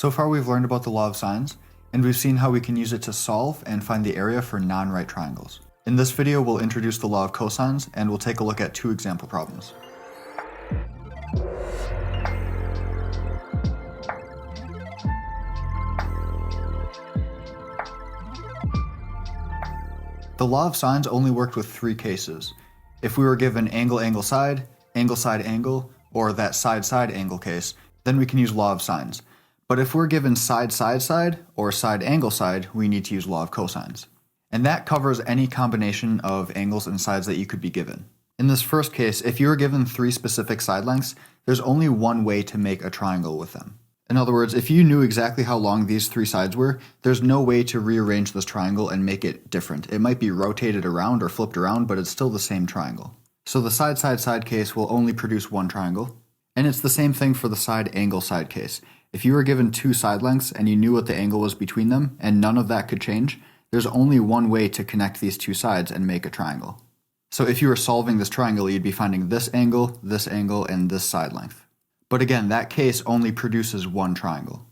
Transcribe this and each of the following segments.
So far we've learned about the law of sines, and we've seen how we can use it to solve and find the area for non-right triangles. In this video we'll introduce the law of cosines, and we'll take a look at two example problems. The law of sines only worked with three cases. If we were given angle, angle, side, angle, or that side, side angle case, then we can use law of sines. But if we're given side, side, side, or side, angle, side, we need to use law of cosines. And that covers any combination of angles and sides that you could be given. In this first case, if you were given three specific side lengths, there's only one way to make a triangle with them. In other words, if you knew exactly how long these three sides were, there's no way to rearrange this triangle and make it different. It might be rotated around or flipped around, but it's still the same triangle. So the side, side, side case will only produce one triangle. And it's the same thing for the side, angle, side case. If you were given two side lengths and you knew what the angle was between them, and none of that could change, there's only one way to connect these two sides and make a triangle. So if you were solving this triangle, you'd be finding this angle, and this side length. But again, that case only produces one triangle.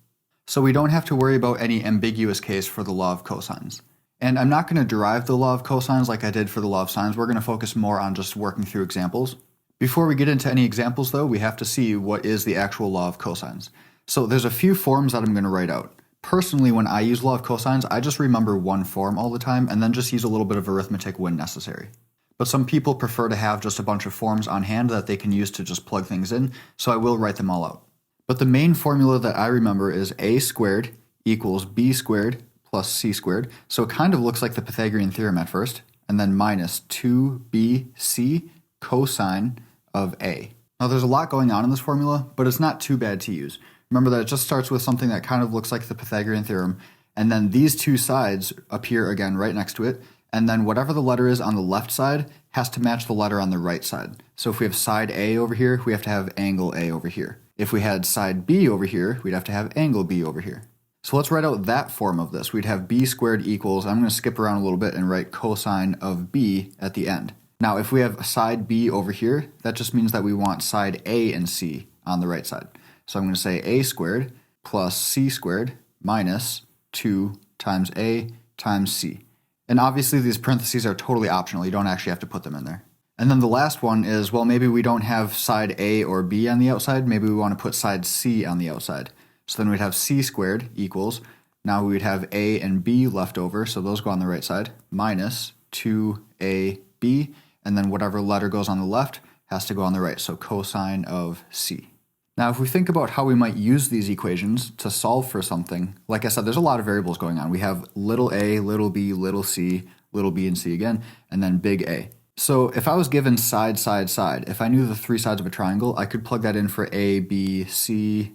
So we don't have to worry about any ambiguous case for the law of cosines. And I'm not going to derive the law of cosines like I did for the law of sines. We're going to focus more on just working through examples. Before we get into any examples though, we have to see what is the actual law of cosines. So there's a few forms that I'm going to write out. Personally, when I use law of cosines, I just remember one form all the time and then just use a little bit of arithmetic when necessary. But some people prefer to have just a bunch of forms on hand that they can use to just plug things in, so I will write them all out. But the main formula that I remember is a squared equals b squared plus c squared, so it kind of looks like the Pythagorean theorem at first, and then minus 2bc cosine of a. Now there's a lot going on in this formula, but it's not too bad to use. Remember that it just starts with something that kind of looks like the Pythagorean theorem, and then these two sides appear again right next to it, and then whatever the letter is on the left side has to match the letter on the right side. So if we have side A over here, we have to have angle A over here. If we had side B over here, we'd have to have angle B over here. So let's write out that form of this. We'd have b squared equals, I'm going to skip around a little bit and write cosine of b at the end. Now if we have side B over here, that just means that we want side A and C on the right side. So I'm going to say a squared plus c squared minus 2 times a times c. And obviously these parentheses are totally optional. You don't actually have to put them in there. And then the last one is, well, maybe we don't have side A or B on the outside. Maybe we want to put side C on the outside. So then we'd have c squared equals, now we would have a and b left over, so those go on the right side, minus 2ab, and then whatever letter goes on the left has to go on the right, so cosine of c. Now, if we think about how we might use these equations to solve for something, like I said, there's a lot of variables going on. We have little a, little b, little c, little b and c again, and then big A. So if I was given side, side, side, if I knew the three sides of a triangle, I could plug that in for a, b, c,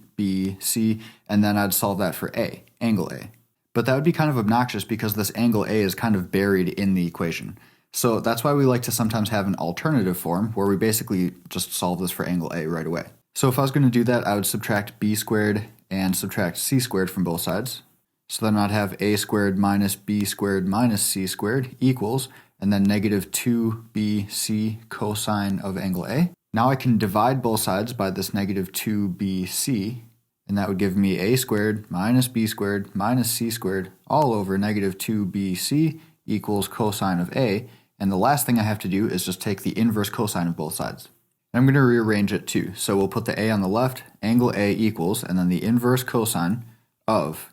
and then I'd solve that for a, angle A. But that would be kind of obnoxious because this angle A is kind of buried in the equation. So that's why we like to sometimes have an alternative form where we basically just solve this for angle A right away. So if I was going to do that, I would subtract b squared and subtract c squared from both sides. So then I'd have a squared minus b squared minus c squared equals, and then negative 2bc cosine of angle A. Now I can divide both sides by this negative 2bc, and that would give me a squared minus b squared minus c squared all over negative 2bc equals cosine of A. And the last thing I have to do is just take the inverse cosine of both sides. I'm going to rearrange it too. So we'll put the a on the left, angle A equals, and then the inverse cosine of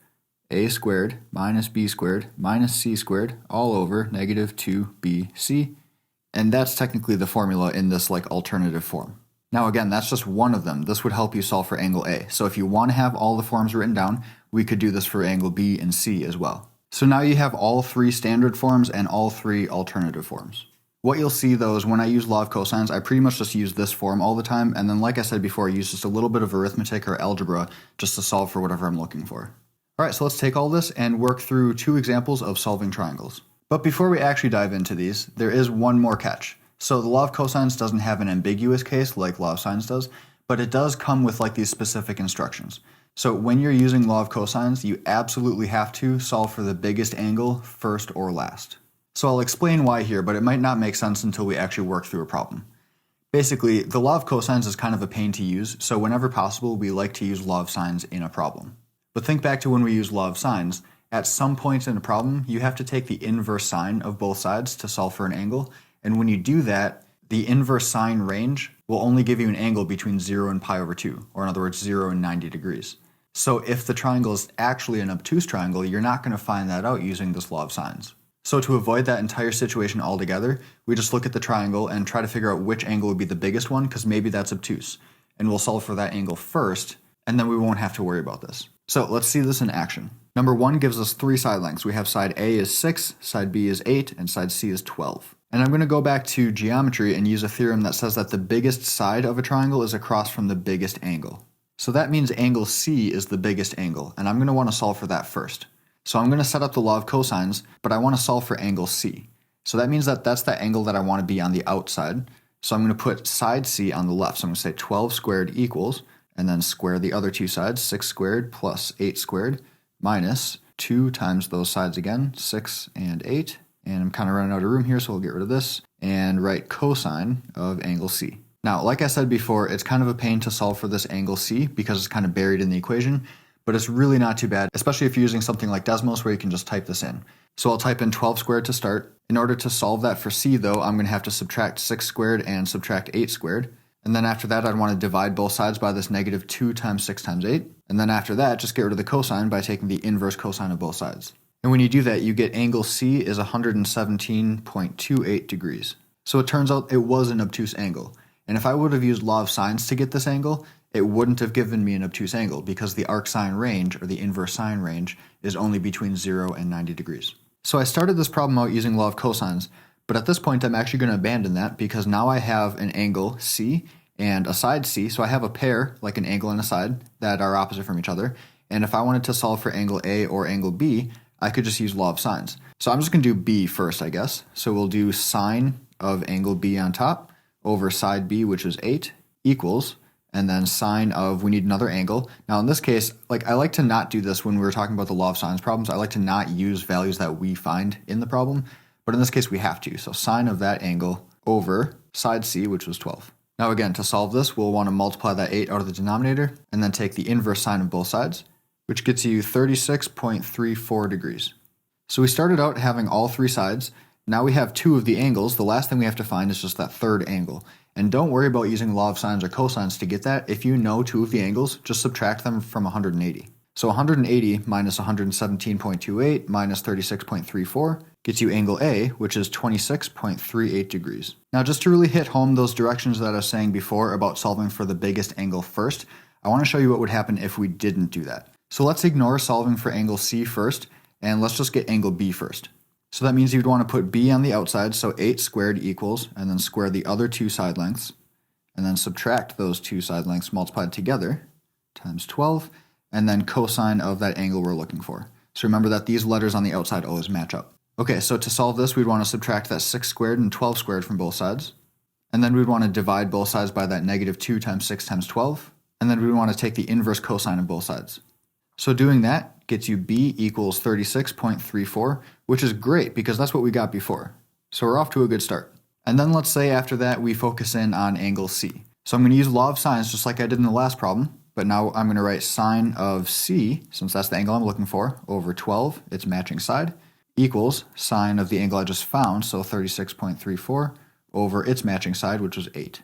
a squared minus b squared minus c squared all over negative 2bc. And that's technically the formula in this like alternative form. Now again, that's just one of them. This would help you solve for angle A. So if you want to have all the forms written down, we could do this for angle B and C as well. So now you have all three standard forms and all three alternative forms. What you'll see though is when I use law of cosines, I pretty much just use this form all the time, and then like I said before, I use just a little bit of arithmetic or algebra just to solve for whatever I'm looking for. Alright, so let's take all this and work through two examples of solving triangles. But before we actually dive into these, there is one more catch. So the law of cosines doesn't have an ambiguous case like law of sines does, but it does come with like these specific instructions. So when you're using law of cosines, you absolutely have to solve for the biggest angle first or last. So I'll explain why here, but it might not make sense until we actually work through a problem. Basically, the law of cosines is kind of a pain to use, so whenever possible, we like to use law of sines in a problem. But think back to when we use law of sines. At some point in a problem, you have to take the inverse sine of both sides to solve for an angle. And when you do that, the inverse sine range will only give you an angle between 0 and pi over 2, or in other words, 0 and 90 degrees. So if the triangle is actually an obtuse triangle, you're not going to find that out using this law of sines. So to avoid that entire situation altogether, we just look at the triangle and try to figure out which angle would be the biggest one, because maybe that's obtuse. And we'll solve for that angle first, and then we won't have to worry about this. So let's see this in action. Number 1 gives us 3 side lengths. We have side A is 6, side B is 8, and side C is 12. And I'm going to go back to geometry and use a theorem that says that the biggest side of a triangle is across from the biggest angle. So that means angle C is the biggest angle, and I'm going to want to solve for that first. So I'm going to set up the law of cosines, but I want to solve for angle C. So that means that that's the angle that I want to be on the outside. So I'm going to put side C on the left. So I'm going to say 12 squared equals, and then square the other two sides, 6 squared plus 8 squared, minus 2 times those sides again, 6 and 8. And I'm kind of running out of room here, so we'll get rid of this, and write cosine of angle C. Now, like I said before, it's kind of a pain to solve for this angle C because it's kind of buried in the equation, but it's really not too bad, especially if you're using something like Desmos where you can just type this in. So I'll type in 12 squared to start. In order to solve that for C, though, I'm going to have to subtract 6 squared and subtract 8 squared. And then after that, I'd want to divide both sides by this negative 2 times 6 times 8. And then after that, just get rid of the cosine by taking the inverse cosine of both sides. And when you do that, you get angle C is 117.28 degrees. So it turns out it was an obtuse angle. And if I would have used law of sines to get this angle, it wouldn't have given me an obtuse angle because the arcsine range, or the inverse sine range, is only between 0 and 90 degrees. So I started this problem out using law of cosines, but at this point I'm actually going to abandon that because now I have an angle C and a side C, so I have a pair, like an angle and a side, that are opposite from each other. And if I wanted to solve for angle A or angle B, I could just use law of sines. So I'm just going to do B first, I guess. So we'll do sine of angle B on top over side B, which is 8, equals, and then sine of, we need another angle. Now in this case, I like to not do this when we're talking about the law of sines problems. I like to not use values that we find in the problem, but in this case we have to. So sine of that angle over side C, which was 12. Now again, to solve this, we'll want to multiply that 8 out of the denominator, and then take the inverse sine of both sides, which gets you 36.34 degrees. So we started out having all 3 sides. Now we have 2 of the angles. The last thing we have to find is just that third angle. And don't worry about using law of sines or cosines to get that. If you know 2 of the angles, just subtract them from 180. So 180 minus 117.28 minus 36.34 gets you angle A, which is 26.38 degrees. Now just to really hit home those directions that I was saying before about solving for the biggest angle first, I want to show you what would happen if we didn't do that. So let's ignore solving for angle C first, and let's just get angle B first. So that means you'd want to put B on the outside, so 8 squared equals, and then square the other 2 side lengths, and then subtract those 2 side lengths multiplied together, times 12, and then cosine of that angle we're looking for. So remember that these letters on the outside always match up. Okay, so to solve this, we'd want to subtract that 6 squared and 12 squared from both sides, and then we'd want to divide both sides by that negative 2 times 6 times 12, and then we'd want to take the inverse cosine of both sides. So doing that gets you B equals 36.34, which is great because that's what we got before. So we're off to a good start. And then let's say after that we focus in on angle C. So I'm going to use law of sines just like I did in the last problem, but now I'm going to write sine of C, since that's the angle I'm looking for, over 12, its matching side, equals sine of the angle I just found, so 36.34, over its matching side, which was 8.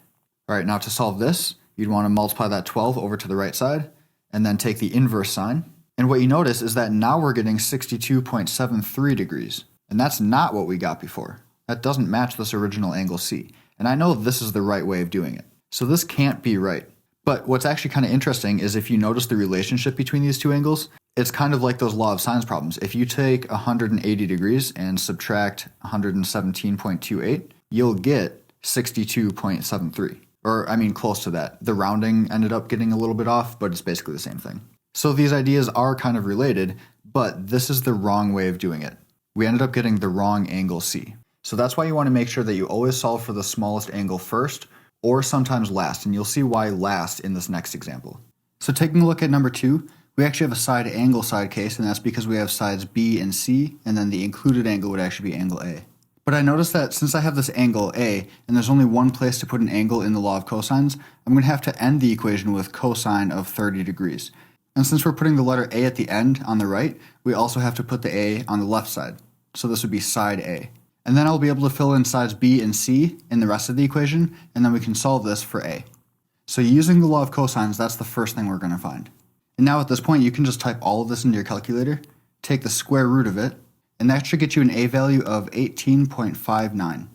All right, now to solve this, you'd want to multiply that 12 over to the right side, and then take the inverse sine. And what you notice is that now we're getting 62.73 degrees. And that's not what we got before. That doesn't match this original angle C. And I know this is the right way of doing it. So this can't be right. But what's actually kind of interesting is if you notice the relationship between these 2 angles, it's kind of like those law of sines problems. If you take 180 degrees and subtract 117.28, you'll get 62.73. Or, I mean, close to that. The rounding ended up getting a little bit off, but it's basically the same thing. So these ideas are kind of related, but this is the wrong way of doing it. We ended up getting the wrong angle C. So that's why you want to make sure that you always solve for the smallest angle first, or sometimes last, and you'll see why last in this next example. So taking a look at number 2, we actually have a side angle side case, and that's because we have sides B and C, and then the included angle would actually be angle A. But I noticed that since I have this angle A, and there's only one place to put an angle in the law of cosines, I'm going to have to end the equation with cosine of 30 degrees. And since we're putting the letter A at the end on the right, we also have to put the A on the left side. So this would be side A. And then I'll be able to fill in sides B and C in the rest of the equation, and then we can solve this for A. So using the law of cosines, that's the first thing we're going to find. And now at this point, you can just type all of this into your calculator, take the square root of it, and that should get you an A value of 18.59.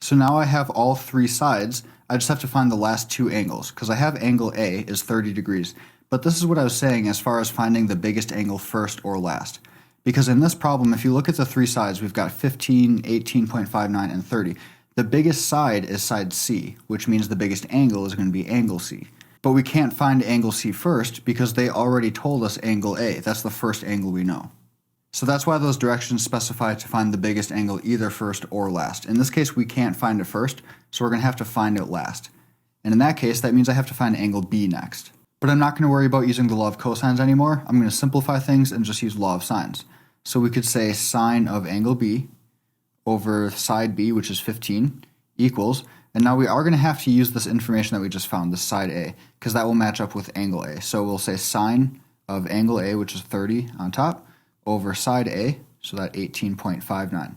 So now I have all three sides. I just have to find the last two angles, because I have angle A is 30 degrees. But this is what I was saying as far as finding the biggest angle first or last. Because in this problem, if you look at the three sides, we've got 15, 18.59, and 30. The biggest side is side C, which means the biggest angle is going to be angle C. But we can't find angle C first because they already told us angle A. That's the first angle we know. So that's why those directions specify to find the biggest angle either first or last. In this case, we can't find it first, so we're going to have to find it last. And in that case, that means I have to find angle B next. But I'm not going to worry about using the law of cosines anymore. I'm going to simplify things and just use law of sines. So we could say sine of angle B over side B, which is 15, equals, and now we are going to have to use this information that we just found, this side A, because that will match up with angle A. So we'll say sine of angle A, which is 30 on top, over side A, so that 18.59.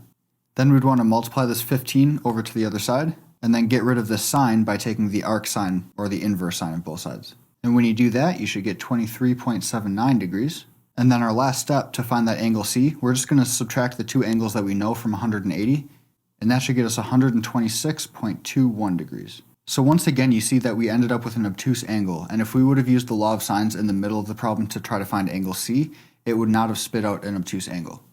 Then we'd want to multiply this 15 over to the other side, and then get rid of this sign by taking the arc sine, or the inverse sine of both sides. And when you do that, you should get 23.79 degrees. And then our last step to find that angle C, we're just going to subtract the two angles that we know from 180, and that should get us 126.21 degrees. So once again, you see that we ended up with an obtuse angle, and if we would have used the law of sines in the middle of the problem to try to find angle C, it would not have spit out an obtuse angle.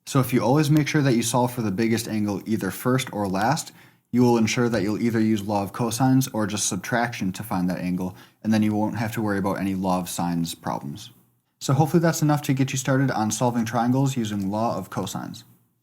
So if you always make sure that you solve for the biggest angle either first or last, you will ensure that you'll either use law of cosines or just subtraction to find that angle, and then you won't have to worry about any law of sines problems. So hopefully that's enough to get you started on solving triangles using law of cosines.